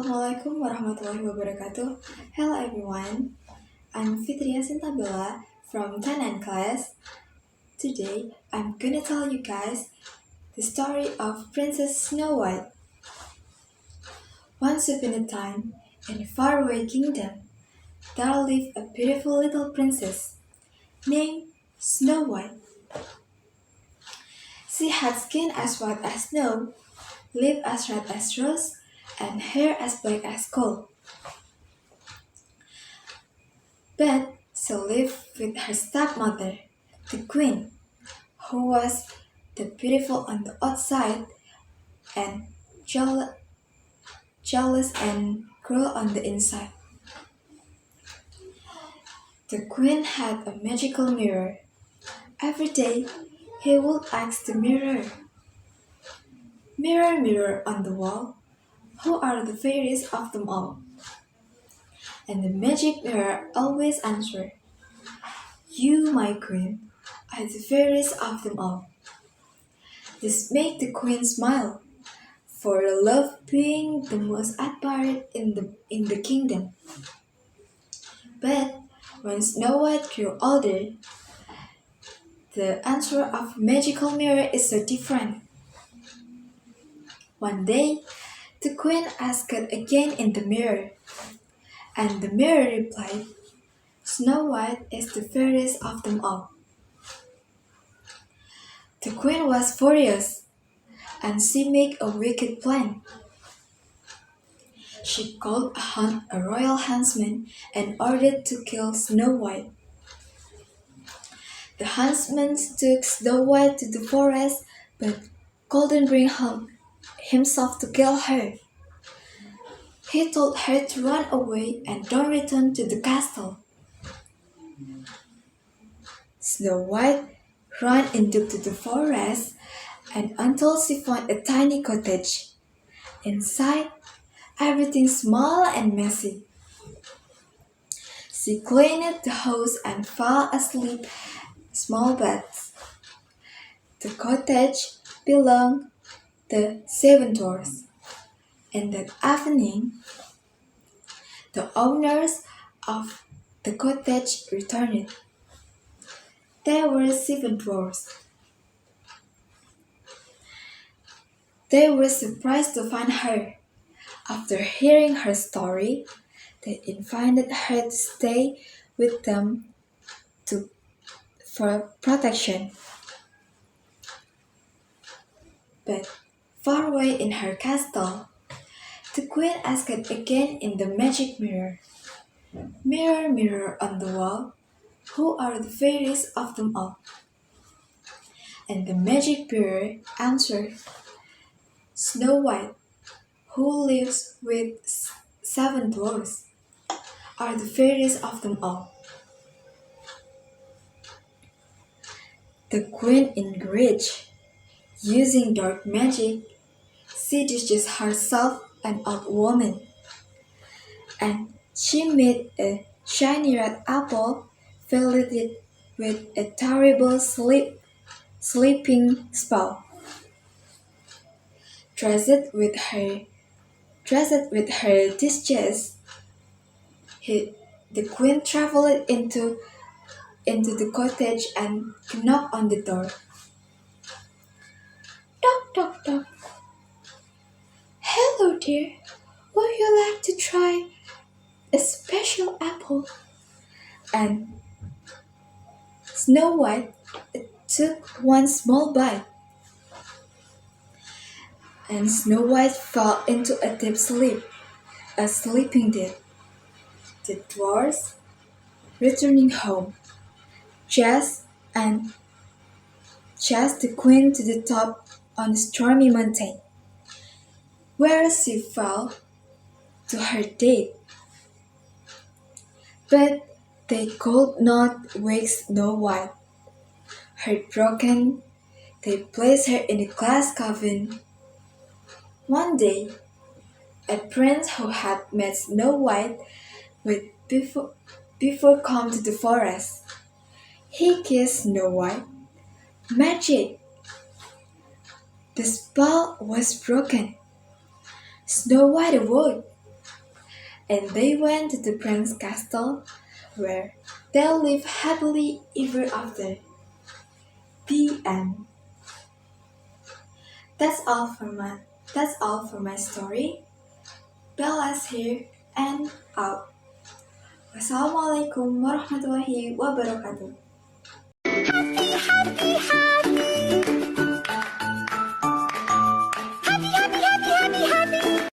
Assalamualaikum warahmatullahi wabarakatuh. Hello everyone, I'm Fitria Sintabella from 10 class. Today, I'm gonna tell you guys the story of Princess Snow White. Once upon a time, in a faraway kingdom, there lived a beautiful little princess named Snow White. She had skin as white as snow, lips as red as rose, and hair as black as coal. But she lived with her stepmother, the queen, who was the beautiful on the outside and jealous and cruel on the inside. The queen had a magical mirror. Every day, he would ask the mirror, "Mirror, mirror on the wall, who are the fairies of them all?" And the magic mirror always answered, "You, my queen, are the fairies of them all." This made the queen smile, for love being the most admired in the kingdom. But when Snow White grew older, the answer of magical mirror is so different. One day, the queen asked again in the mirror, and the mirror replied, "Snow White is the fairest of them all." The queen was furious, and she made a wicked plan. She called a royal huntsman and ordered to kill Snow White. The huntsman took Snow White to the forest, but couldn't bring himself to kill her. He told her to run away and don't return to the castle. Snow White ran into the forest and until she found a tiny cottage. Inside, everything small and messy. She cleaned the house and fell asleep small beds. The cottage belonged to seven dwarfs. And that evening, the owners of the cottage returned. There were seven dwarfs. They were surprised to find her. After hearing her story, they invited her to stay with them for protection. But far away in her castle, the queen asked again in the magic mirror, "Mirror, mirror on the wall, who are the fairies of them all?" And the magic mirror answered, "Snow White, who lives with seven dwarfs, are the fairies of them all." The queen enraged, using dark magic, seduces herself an old woman, and she made a shiny red apple, filled it with a terrible sleeping spell. Dressed with her disguise, the queen traveled into the cottage and knocked on the door. Knock, knock, knock. "Hello, dear. Would you like to try a special apple?" And Snow White took one small bite, and Snow White fell into a deep sleep, a sleeping death. The dwarfs, returning home, chased and chased the queen to the top on a stormy mountain, where she fell to her death. But they could not wake Snow White. Heartbroken, they placed her in a glass coffin. One day, a prince who had met Snow White with before come to the forest. He kissed Snow White. Magic! The spell was broken. Snow White awoke, and they went to the prince's castle, where they lived happily ever after. The end. That's all for my story. Bella's here and out. Wassalamualaikum warahmatullahi wabarakatuh. Happy, happy, happy.